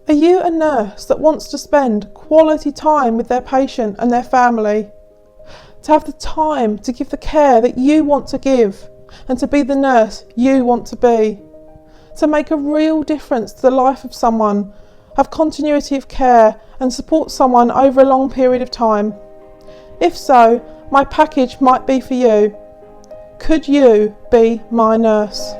Are you a nurse that wants to spend quality time with their patient and their family? To have the time to give the care that you want to give and to be the nurse you want to be? To make a real difference to the life of someone, have continuity of care and support someone over a long period of time? If so, my package might be for you. Could you be my nurse?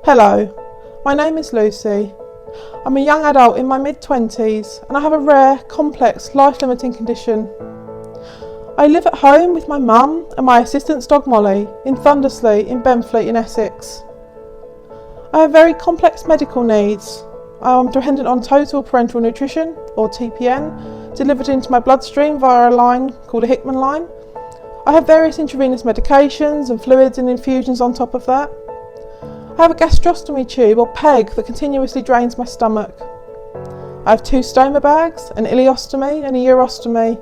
Hello, my name is Lucy. I'm a young adult in my mid-20s and I have a rare, complex, life-limiting condition. I live at home with my mum and my assistant's dog Molly in Thundersley in Benfleet in Essex. I have very complex medical needs. I'm dependent on total parenteral nutrition, or TPN, delivered into my bloodstream via a line called a Hickman line. I have various intravenous medications and fluids and infusions on top of that. I have a gastrostomy tube or PEG that continuously drains my stomach. I have 2 stoma bags, an ileostomy and a urostomy,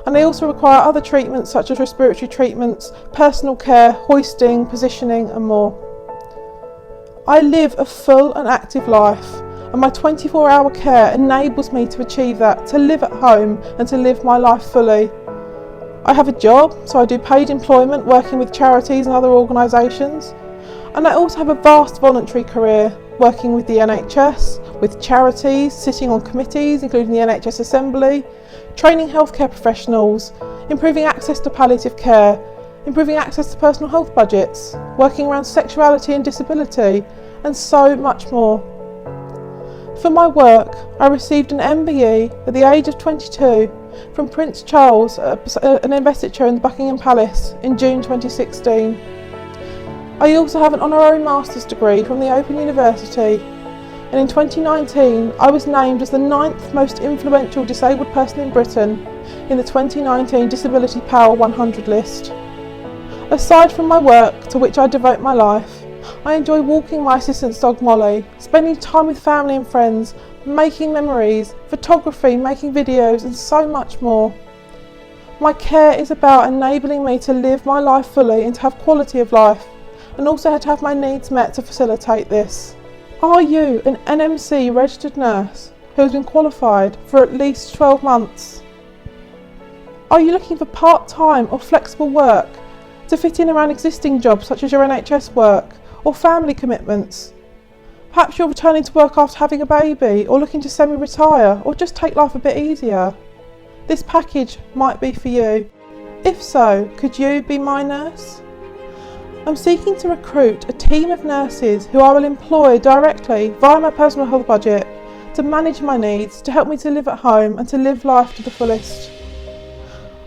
and I also require other treatments such as respiratory treatments, personal care, hoisting, positioning and more. I live a full and active life, and my 24-hour care enables me to achieve that, to live at home and to live my life fully. I have a job, so I do paid employment working with charities and other organisations. And I also have a vast voluntary career, working with the NHS, with charities, sitting on committees, including the NHS Assembly, training healthcare professionals, improving access to palliative care, improving access to personal health budgets, working around sexuality and disability, and so much more. For my work, I received an MBE at the age of 22 from Prince Charles, an investiture in the Buckingham Palace in June 2016. I also have an honorary master's degree from the Open University, and in 2019 I was named as the 9th most influential disabled person in Britain in the 2019 Disability Power 100 list. Aside from my work, to which I devote my life, I enjoy walking my assistant's dog Molly, spending time with family and friends, making memories, photography, making videos and so much more. My care is about enabling me to live my life fully and to have quality of life, and also to have my needs met to facilitate this. Are you an NMC registered nurse who has been qualified for at least 12 months? Are you looking for part-time or flexible work to fit in around existing jobs such as your NHS work or family commitments? Perhaps you're returning to work after having a baby or looking to semi-retire or just take life a bit easier. This package might be for you. If so, could you be my nurse? I'm seeking to recruit a team of nurses who I will employ directly via my personal health budget to manage my needs, to help me to live at home and to live life to the fullest.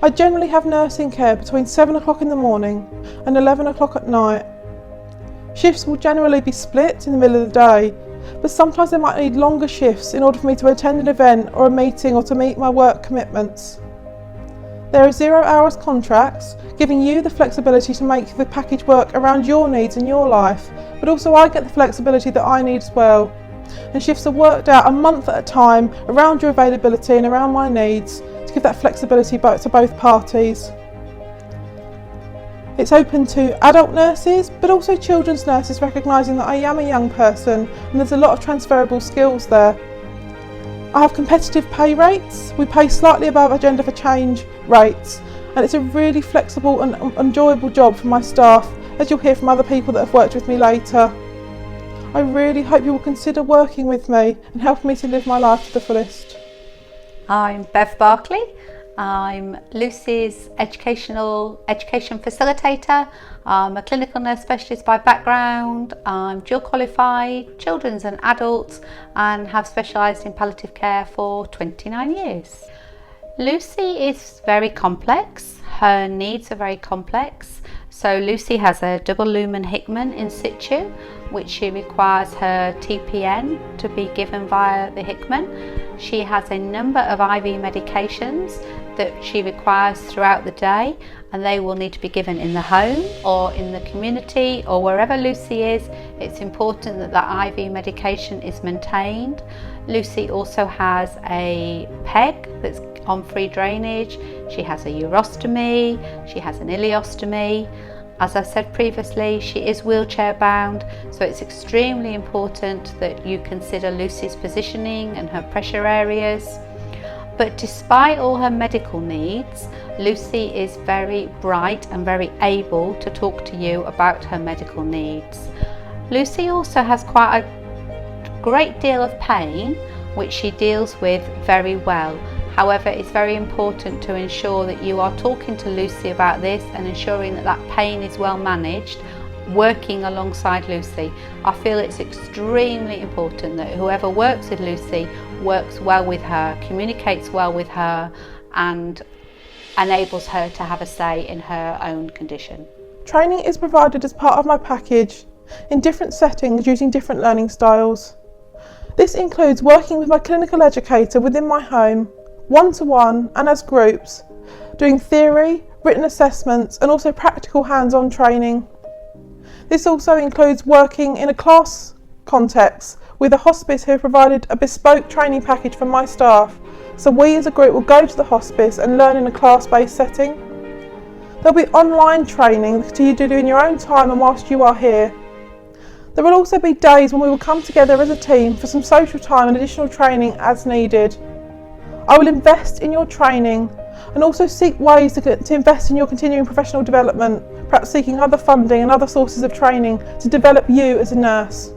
I generally have nursing care between 7 o'clock in the morning and 11 o'clock at night. Shifts will generally be split in the middle of the day, but sometimes I might need longer shifts in order for me to attend an event or a meeting or to meet my work commitments. There are 0 hours contracts, giving you the flexibility to make the package work around your needs and your life, but also I get the flexibility that I need as well. And shifts are worked out a month at a time around your availability and around my needs to give that flexibility to both parties. It's open to adult nurses, but also children's nurses, recognising that I am a young person and there's a lot of transferable skills there. I have competitive pay rates. We pay slightly above Agenda for Change rates, and it's a really flexible and enjoyable job for my staff, as you'll hear from other people that have worked with me later. I really hope you will consider working with me and helping me to live my life to the fullest. I'm Bev Barclay. I'm Lucy's education facilitator. I'm a clinical nurse specialist by background. I'm dual qualified, children's and adults, and have specialised in palliative care for 29 years. Lucy is very complex. Her needs are very complex. So Lucy has a double lumen Hickman in situ, which she requires her TPN to be given via the Hickman. She has a number of IV medications that she requires throughout the day, and they will need to be given in the home or in the community or wherever Lucy is. It's important that that IV medication is maintained. Lucy also has a PEG that's on free drainage. She has a urostomy, she has an ileostomy. As I said previously, she is wheelchair bound, so it's extremely important that you consider Lucy's positioning and her pressure areas. But despite all her medical needs, Lucy is very bright and very able to talk to you about her medical needs. Lucy also has quite a great deal of pain, which she deals with very well. However, it's very important to ensure that you are talking to Lucy about this and ensuring that that pain is well managed, working alongside Lucy. I feel it's extremely important that whoever works with Lucy works well with her, communicates well with her, and enables her to have a say in her own condition. Training is provided as part of my package in different settings using different learning styles. This includes working with my clinical educator within my home, one-to-one and as groups, doing theory, written assessments and also practical hands-on training. This also includes working in a class context with a hospice who have provided a bespoke training package for my staff, so we as a group will go to the hospice and learn in a class-based setting. There'll be online training to you do in your own time and whilst you are here. There will also be days when we will come together as a team for some social time and additional training as needed. I will invest in your training and also seek ways to invest in your continuing professional development, perhaps seeking other funding and other sources of training to develop you as a nurse.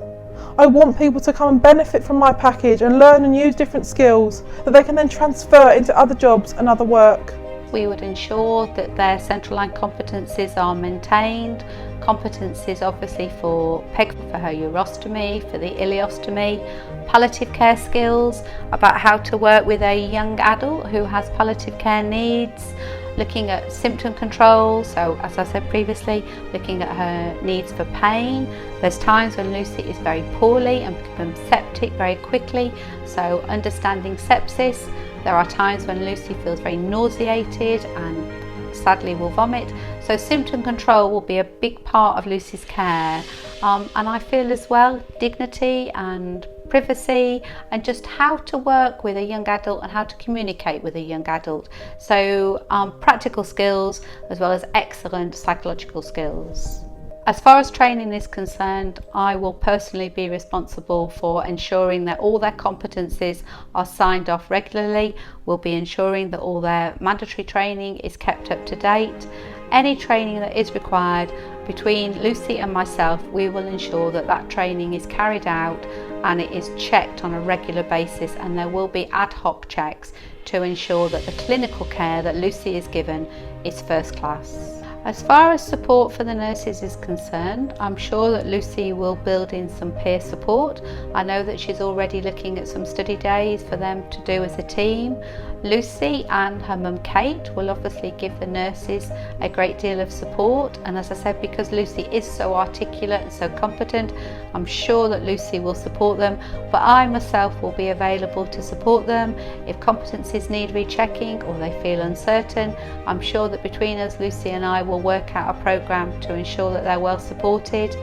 I want people to come and benefit from my package and learn and use different skills that they can then transfer into other jobs and other work. We would ensure that their central line competencies are maintained. Competencies obviously for PEG for her urostomy, for the ileostomy, palliative care skills about how to work with a young adult who has palliative care needs, looking at symptom control, so as I said previously, looking at her needs for pain. There's times when Lucy is very poorly and becomes septic very quickly, so understanding sepsis. There are times when Lucy feels very nauseated and sadly will vomit, so symptom control will be a big part of Lucy's care. And I feel as well dignity and privacy and just how to work with a young adult and how to communicate with a young adult. So practical skills as well as excellent psychological skills. As far as training is concerned, I will personally be responsible for ensuring that all their competencies are signed off regularly. We'll be ensuring that all their mandatory training is kept up to date. Any training that is required between Lucy and myself, we will ensure that that training is carried out and it is checked on a regular basis, and there will be ad hoc checks to ensure that the clinical care that Lucy is given is first class. As far as support for the nurses is concerned, I'm sure that Lucy will build in some peer support. I know that she's already looking at some study days for them to do as a team. Lucy and her mum Kate will obviously give the nurses a great deal of support, and as I said, because Lucy is so articulate and so competent, I'm sure that Lucy will support them, but I myself will be available to support them. If competencies need rechecking or they feel uncertain, I'm sure that between us, Lucy and I will work out a programme to ensure that they're well supported.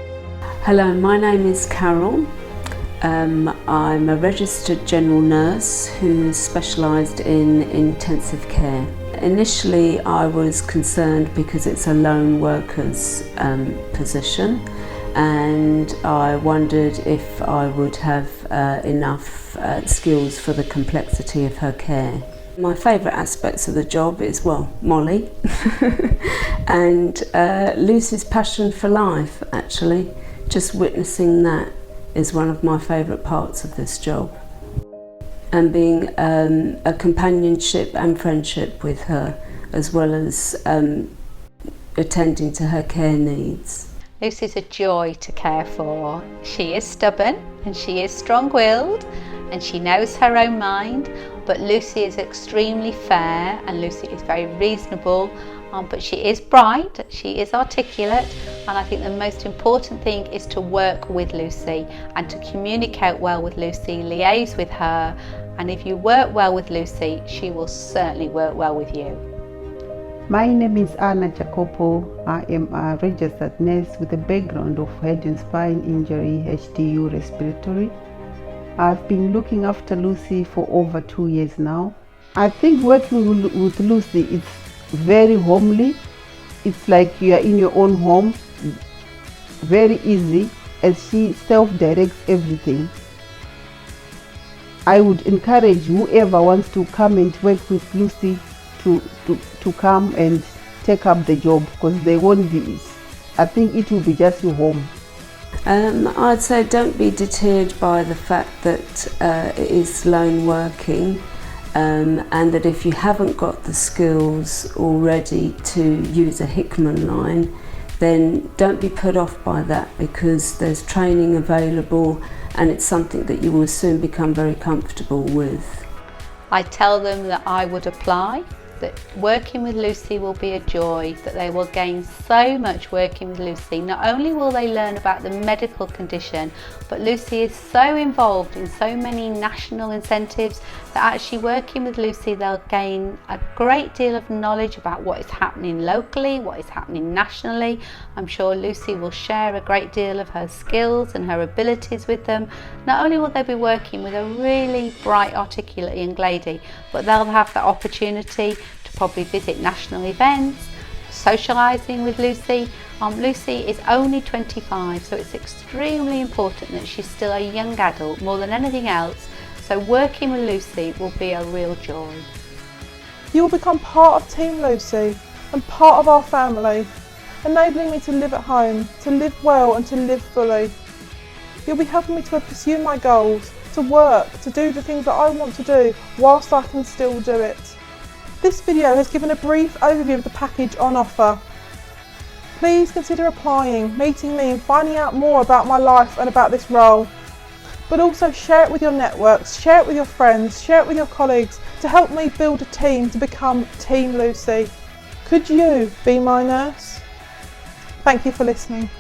Hello, my name is Carol. I'm a registered general nurse who specialised in intensive care. Initially I was concerned because it's a lone worker's position, and I wondered if I would have enough skills for the complexity of her care. My favourite aspects of the job is, well, Molly and Lucy's passion for life, actually. Just witnessing that is one of my favourite parts of this job, and being a companionship and friendship with her, as well as attending to her care needs. Lucy's a joy to care for. She is stubborn and she is strong-willed and she knows her own mind, but Lucy is extremely fair and Lucy is very reasonable but she is bright, she is articulate, and I think the most important thing is to work with Lucy and to communicate well with Lucy, liaise with her, and if you work well with Lucy, she will certainly work well with you. My name is Anna Jacopo. I am a registered nurse with a background of head and spine injury, HDU respiratory. I've been looking after Lucy for over 2 years now. I think working with Lucy is very homely. It's like you are in your own home, very easy, as she self-directs everything. I would encourage whoever wants to come and work with Lucy to come and take up the job, because they won't be, I think it will be just your home. I'd say don't be deterred by the fact that it is lone working, and that if you haven't got the skills already to use a Hickman line, then don't be put off by that, because there's training available and it's something that you will soon become very comfortable with. I tell them that I would apply, that working with Lucy will be a joy, that they will gain so much working with Lucy. Not only will they learn about the medical condition, but Lucy is so involved in so many national incentives that actually working with Lucy they'll gain a great deal of knowledge about what is happening locally, what is happening nationally. I'm sure Lucy will share a great deal of her skills and her abilities with them. Not only will they be working with a really bright, articulate young lady, but they'll have the opportunity to probably visit national events, socialising with Lucy. Lucy is only 25, so it's extremely important that she's still a young adult more than anything else. So working with Lucy will be a real joy. You will become part of Team Lucy and part of our family, enabling me to live at home, to live well and to live fully. You'll be helping me to pursue my goals, to work, to do the things that I want to do whilst I can still do it. This video has given a brief overview of the package on offer. Please consider applying, meeting me and finding out more about my life and about this role. But also share it with your networks, share it with your friends, share it with your colleagues to help me build a team to become Team Lucy. Could you be my nurse? Thank you for listening.